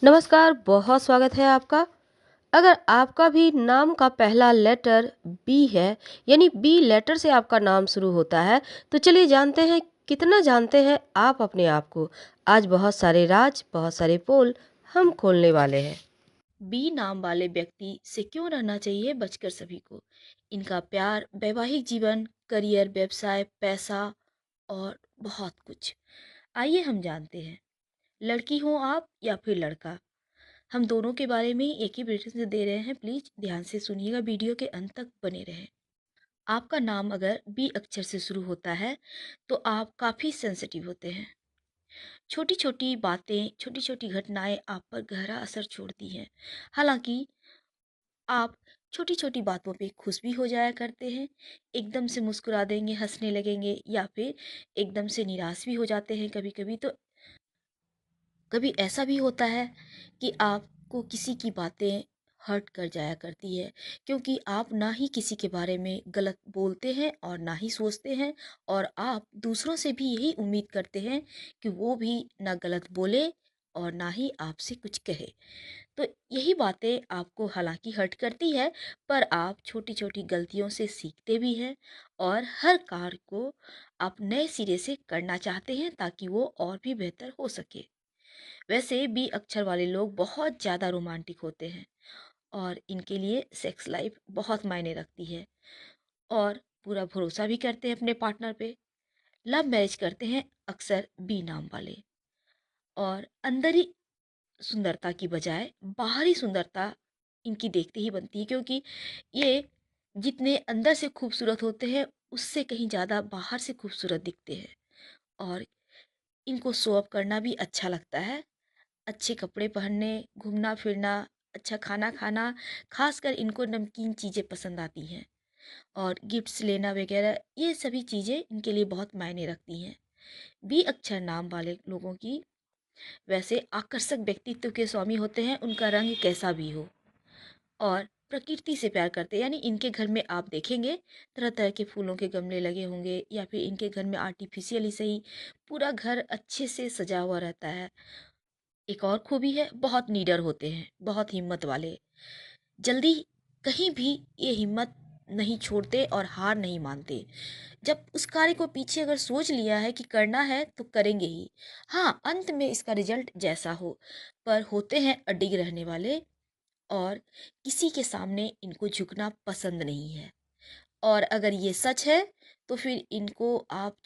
नमस्कार, बहुत स्वागत है आपका। अगर आपका भी नाम का पहला लेटर बी है, यानी बी लेटर से आपका नाम शुरू होता है, तो चलिए जानते हैं कितना जानते हैं आप अपने आप को। आज बहुत सारे राज, बहुत सारे पोल हम खोलने वाले हैं। बी नाम वाले व्यक्ति से क्यों रहना चाहिए बचकर सभी को। इनका प्यार, वैवाहिक जीवन, करियर, व्यवसाय, पैसा और बहुत कुछ। आइए हम जानते हैं। लड़की हो आप या फिर लड़का, हम दोनों के बारे में एक ही प्रेफरेंस दे रहे हैं। प्लीज ध्यान से सुनिएगा, वीडियो के अंत तक बने रहें। आपका नाम अगर बी अक्षर से शुरू होता है तो आप काफ़ी सेंसिटिव होते हैं। छोटी छोटी बातें, छोटी छोटी घटनाएं आप पर गहरा असर छोड़ती हैं। हालांकि आप छोटी-छोटी बातों पे खुश भी हो जाया करते हैं, एकदम से मुस्कुरा देंगे, हँसने लगेंगे या फिर एकदम से निराश भी हो जाते हैं कभी-कभी। तो कभी ऐसा भी होता है कि आपको किसी की बातें हर्ट कर जाया करती है, क्योंकि आप ना ही किसी के बारे में गलत बोलते हैं और ना ही सोचते हैं, और आप दूसरों से भी यही उम्मीद करते हैं कि वो भी ना गलत बोले और ना ही आपसे कुछ कहे। तो यही बातें आपको हालांकि हर्ट करती है, पर आप छोटी-छोटी गलतियों से सीखते भी हैं और हर कार्य को आप नए सिरे से करना चाहते हैं ताकि वो और भी बेहतर हो सके। वैसे बी अक्षर वाले लोग बहुत ज़्यादा रोमांटिक होते हैं और इनके लिए सेक्स लाइफ बहुत मायने रखती है, और पूरा भरोसा भी करते हैं अपने पार्टनर पे। लव मैरिज करते हैं अक्सर बी नाम वाले, और अंदर सुंदरता की बजाय बाहरी सुंदरता इनकी देखते ही बनती है, क्योंकि ये जितने अंदर से खूबसूरत होते हैं उससे कहीं ज़्यादा बाहर से खूबसूरत दिखते हैं। और इनको शो अप करना भी अच्छा लगता है। अच्छे कपड़े पहनने, घूमना फिरना, अच्छा खाना खाना, खासकर इनको नमकीन चीज़ें पसंद आती हैं, और गिफ्ट्स लेना वगैरह, ये सभी चीज़ें इनके लिए बहुत मायने रखती हैं। बी अक्षर नाम वाले लोगों की वैसे आकर्षक व्यक्तित्व के स्वामी होते हैं, उनका रंग कैसा भी हो, और प्रकृति से प्यार करते हैं। यानी इनके घर में आप देखेंगे तरह तरह के फूलों के गमले लगे होंगे, या फिर इनके घर में आर्टिफिशियली सही पूरा घर अच्छे से सजा हुआ रहता है। एक और खूबी है, बहुत नीडर होते हैं, बहुत हिम्मत वाले। जल्दी कहीं भी ये हिम्मत नहीं छोड़ते और हार नहीं मानते। जब उस कार्य को पीछे अगर सोच लिया है कि करना है तो करेंगे ही। हाँ, अंत में इसका रिजल्ट जैसा हो, पर होते हैं अडिग रहने वाले, और किसी के सामने इनको झुकना पसंद नहीं है। और अगर ये सच है तो फिर इनको आप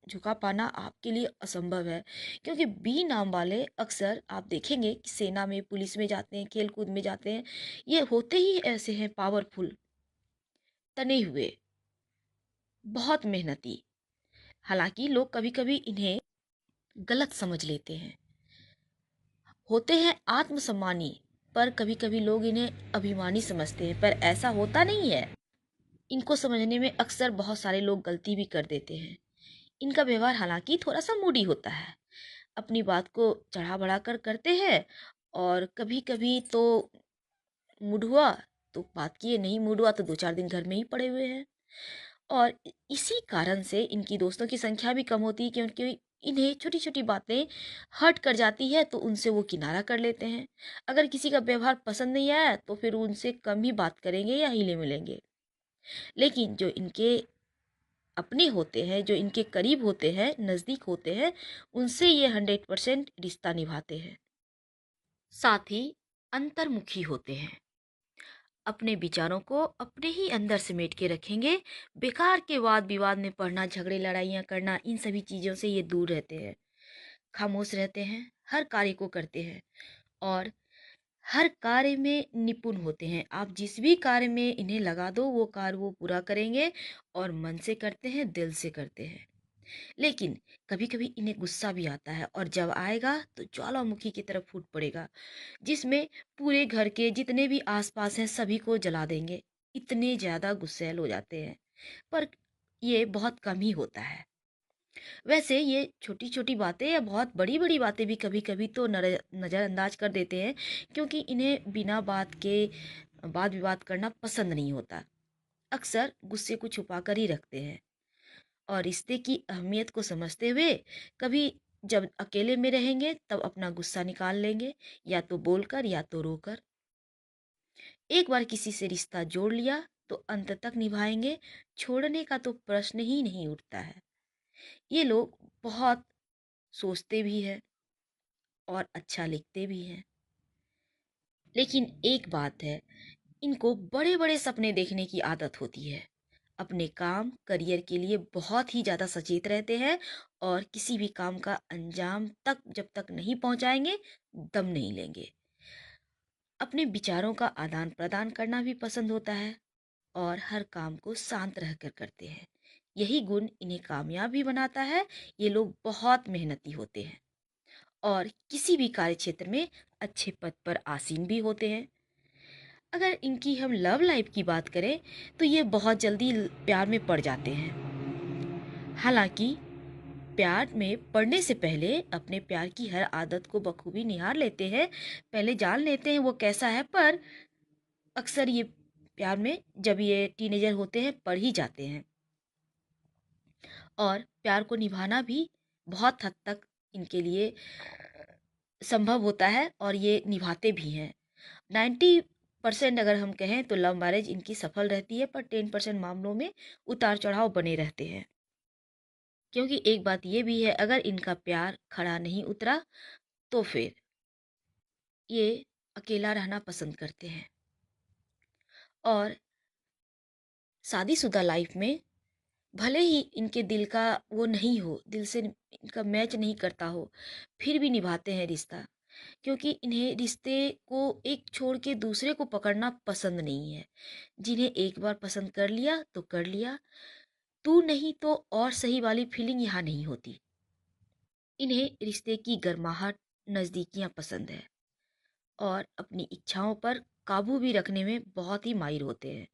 झुका पाना आपके लिए असंभव है, क्योंकि बी नाम वाले अक्सर आप देखेंगे कि सेना में, पुलिस में जाते हैं, खेल कूद में जाते हैं। ये होते ही ऐसे हैं, पावरफुल, तने हुए, बहुत मेहनती। हालांकि लोग कभी कभी इन्हें गलत समझ लेते हैं। होते हैं आत्मसम्मानी, पर कभी कभी लोग इन्हें अभिमानी समझते हैं, पर ऐसा होता नहीं है। इनको समझने में अक्सर बहुत सारे लोग गलती भी कर देते हैं। इनका व्यवहार हालांकि थोड़ा सा मूडी होता है, अपनी बात को चढ़ा बढ़ा कर करते हैं, और कभी कभी तो मूड हुआ तो बात किए, नहीं मूड हुआ तो 2-4 दिन घर में ही पड़े हुए हैं। और इसी कारण से इनकी दोस्तों की संख्या भी कम होती है, क्योंकि इन्हें छोटी छोटी बातें हर्ट कर जाती है तो उनसे वो किनारा कर लेते हैं। अगर किसी का व्यवहार पसंद नहीं आया तो फिर उनसे कम ही बात करेंगे या हिले मिलेंगे। लेकिन जो इनके अपने होते हैं, जो इनके करीब होते हैं, नज़दीक होते हैं, उनसे ये 100% रिश्ता निभाते हैं। साथ ही अंतर्मुखी होते हैं, अपने विचारों को अपने ही अंदर समेट के रखेंगे। बेकार के वाद विवाद में पड़ना, झगड़े लड़ाइयाँ करना, इन सभी चीज़ों से ये दूर रहते हैं। खामोश रहते हैं, हर कार्य को करते हैं, और हर कार्य में निपुण होते हैं। आप जिस भी कार्य में इन्हें लगा दो वो कार्य वो पूरा करेंगे, और मन से करते हैं, दिल से करते हैं। लेकिन कभी-कभी इन्हें गुस्सा भी आता है, और जब आएगा तो ज्वालामुखी की तरफ फूट पड़ेगा, जिसमें पूरे घर के जितने भी आसपास हैं सभी को जला देंगे। इतने ज़्यादा गुस्सैल हो जाते हैं, पर ये बहुत कम ही होता है। वैसे ये छोटी-छोटी बातें या बहुत बड़ी-बड़ी बातें भी कभी-कभी तो नज़रअंदाज कर देते हैं, क्योंकि इन्हें बिना बात के वाद विवाद करना पसंद नहीं होता। अक्सर गुस्से को छुपा कर ही रखते हैं, और रिश्ते की अहमियत को समझते हुए कभी जब अकेले में रहेंगे तब अपना गुस्सा निकाल लेंगे, या तो बोलकर या तो रोकर। एक बार किसी से रिश्ता जोड़ लिया तो अंत तक निभाएंगे, छोड़ने का तो प्रश्न ही नहीं उठता है। ये लोग बहुत सोचते भी हैं और अच्छा लिखते भी हैं। लेकिन एक बात है, इनको बड़े बड़े सपने देखने की आदत होती है। अपने काम करियर के लिए बहुत ही ज़्यादा सचेत रहते हैं, और किसी भी काम का अंजाम तक जब तक नहीं पहुंचाएंगे दम नहीं लेंगे। अपने विचारों का आदान प्रदान करना भी पसंद होता है, और हर काम को शांत रहकर करते हैं। यही गुण इन्हें कामयाब भी बनाता है। ये लोग बहुत मेहनती होते हैं और किसी भी कार्य क्षेत्र में अच्छे पद पर आसीन भी होते हैं। अगर इनकी हम लव लाइफ की बात करें तो ये बहुत जल्दी प्यार में पड़ जाते हैं। हालांकि प्यार में पड़ने से पहले अपने प्यार की हर आदत को बखूबी निहार लेते हैं, पहले जान लेते हैं वो कैसा है। पर अक्सर ये प्यार में जब ये टीनेजर होते हैं पड़ ही जाते हैं, और प्यार को निभाना भी बहुत हद तक इनके लिए संभव होता है, और ये निभाते भी हैं। 90% अगर हम कहें तो लव मैरिज इनकी सफल रहती है, पर 10% मामलों में उतार चढ़ाव बने रहते हैं। क्योंकि एक बात ये भी है, अगर इनका प्यार खड़ा नहीं उतरा तो फिर ये अकेला रहना पसंद करते हैं। और शादीशुदा लाइफ में भले ही इनके दिल का वो नहीं हो, दिल से इनका मैच नहीं करता हो, फिर भी निभाते हैं रिश्ता। क्योंकि इन्हें रिश्ते को एक छोड़ के दूसरे को पकड़ना पसंद नहीं है। जिन्हें एक बार पसंद कर लिया तो कर लिया, तू नहीं तो और सही वाली फीलिंग यहाँ नहीं होती। इन्हें रिश्ते की गर्माहट, नज़दीकियाँ पसंद है, और अपनी इच्छाओं पर काबू भी रखने में बहुत ही माहिर होते हैं।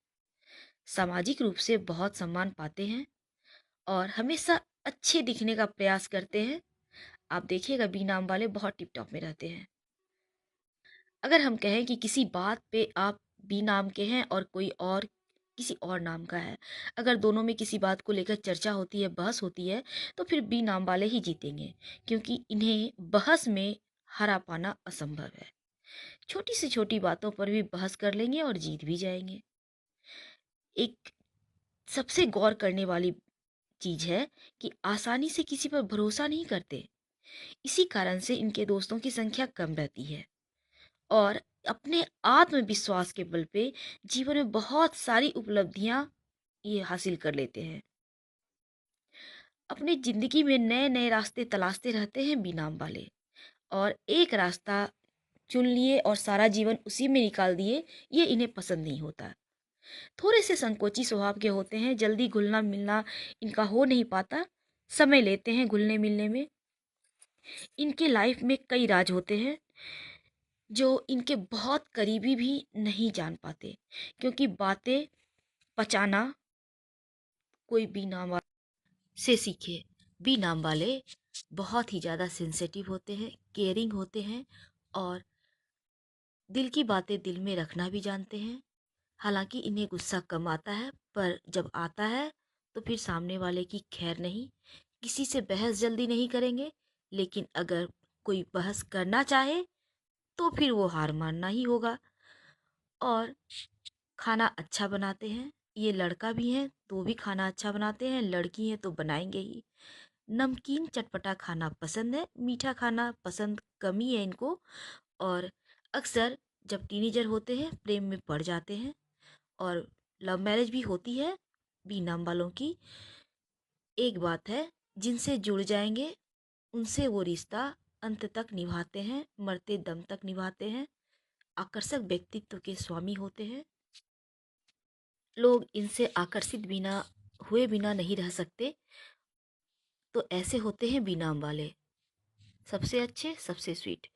सामाजिक रूप से बहुत सम्मान पाते हैं, और हमेशा अच्छे दिखने का प्रयास करते हैं। आप देखिएगा बी नाम वाले बहुत टिप टॉप में रहते हैं। अगर हम कहें कि किसी बात पे आप बी नाम के हैं और कोई और किसी और नाम का है, अगर दोनों में किसी बात को लेकर चर्चा होती है, बहस होती है, तो फिर बी नाम वाले ही जीतेंगे। क्योंकि इन्हें बहस में हरा पाना असंभव है। छोटी से छोटी बातों पर भी बहस कर लेंगे और जीत भी जाएंगे। एक सबसे गौर करने वाली चीज है कि आसानी से किसी पर भरोसा नहीं करते। इसी कारण से इनके दोस्तों की संख्या कम रहती है, और अपने आत्मविश्वास के बल पे जीवन में बहुत सारी उपलब्धियां ये हासिल कर लेते हैं। अपनी जिंदगी में नए नए रास्ते तलाशते रहते हैं बीनाम वाले, और एक रास्ता चुन लिए और सारा जीवन उसी में निकाल दिए, ये इन्हें पसंद नहीं होता। थोड़े से संकोची स्वभाव के होते हैं, जल्दी घुलना मिलना इनका हो नहीं पाता, समय लेते हैं घुलने मिलने में। इनके लाइफ में कई राज होते हैं जो इनके बहुत करीबी भी नहीं जान पाते। क्योंकि बातें पचाना कोई बी नाम वाले से सीखे। बी नाम वाले बहुत ही ज़्यादा सेंसिटिव होते हैं, केयरिंग होते हैं, और दिल की बातें दिल में रखना भी जानते हैं। हालांकि इन्हें गुस्सा कम आता है, पर जब आता है तो फिर सामने वाले की खैर नहीं। किसी से बहस जल्दी नहीं करेंगे, लेकिन अगर कोई बहस करना चाहे तो फिर वो हार मानना ही होगा। और खाना अच्छा बनाते हैं। ये लड़का भी हैं तो भी खाना अच्छा बनाते हैं, लड़की हैं तो बनाएंगे ही। नमकीन चटपटा खाना पसंद है, मीठा खाना पसंद कम ही है इनको। और अक्सर जब टीनेजर होते हैं प्रेम में पड़ जाते हैं, और लव मैरिज भी होती है बी नाम वालों की। एक बात है, जिनसे जुड़ जाएंगे उनसे वो रिश्ता अंत तक निभाते हैं, मरते दम तक निभाते हैं। आकर्षक व्यक्तित्व के स्वामी होते हैं। लोग इनसे आकर्षित बिना हुए बिना नहीं रह सकते। तो ऐसे होते हैं बी नाम वाले, सबसे अच्छे, सबसे स्वीट।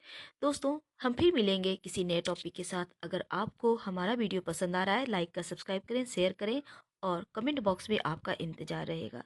दोस्तों, हम फिर मिलेंगे किसी नए टॉपिक के साथ। अगर आपको हमारा वीडियो पसंद आ रहा है, लाइक का सब्सक्राइब करें, शेयर करें, और कमेंट बॉक्स में आपका इंतजार रहेगा।